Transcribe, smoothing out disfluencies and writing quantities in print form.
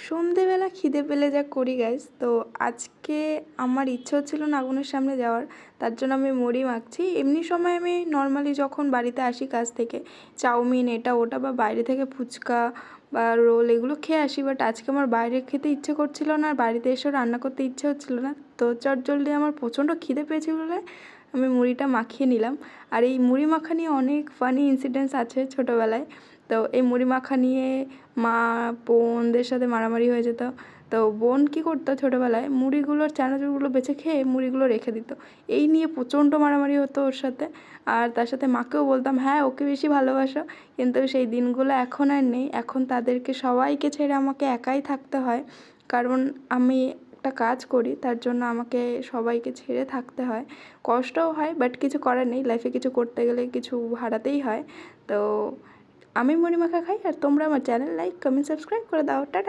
সন্ধেবেলা খিদে পেলে যা করি গাইস, তো আজকে আমার ইচ্ছে হচ্ছিল না আগুনের সামনে যাওয়ার, তার জন্য আমি মুড়ি মাখছি। এমনি সময় আমি নর্মালি যখন বাড়িতে আসি কাজ থেকে চাউমিন এটা ওটা বা বাইরে থেকে ফুচকা বা রোল এগুলো খেয়ে আসি, বাট আজকে আমার বাইরে খেতে ইচ্ছে করছিল না আর বাড়িতে এসেও রান্না করতে ইচ্ছে হচ্ছিল না। তো চটজলদি আমার প্রচণ্ড খিদে পেয়েছে বলে আমি মুড়িটা মাখিয়ে নিলাম। আর এই মুড়ি মাখা নিয়ে অনেক ফানি ইনসিডেন্টস আছে ছোটোবেলায়। তো এই মুড়ি মাখা নিয়ে মা বোনদের সাথে মারামারি হয়ে যেত। তো বোন কী করতো ছোটোবেলায় মুড়িগুলোর চানাচুরগুলো বেছে খেয়ে মুড়িগুলো রেখে দিত। এই নিয়ে প্রচণ্ড মারামারি হতো ওর সাথে। আর তার সাথে মাকেও বলতাম হ্যাঁ ওকে বেশি ভালোবাসো, কিন্তু সেই দিনগুলো এখন আর নেই। এখন তাদেরকে সবাইকে ছেড়ে আমাকে একাই থাকতে হয়, কারণ আমি একটা কাজ করি, তার জন্য আমাকে সবাইকে ছেড়ে থাকতে হয়। কষ্টও হয়, বাট কিছু করার নেই, লাইফে কিছু করতে গেলে কিছু হারাতেই হয়। তো আমি মুড়ি মাখা খাই, আর তোমরা আমার চ্যানেল লাইক কমেন্ট সাবস্ক্রাইব করে দাও। টাটা।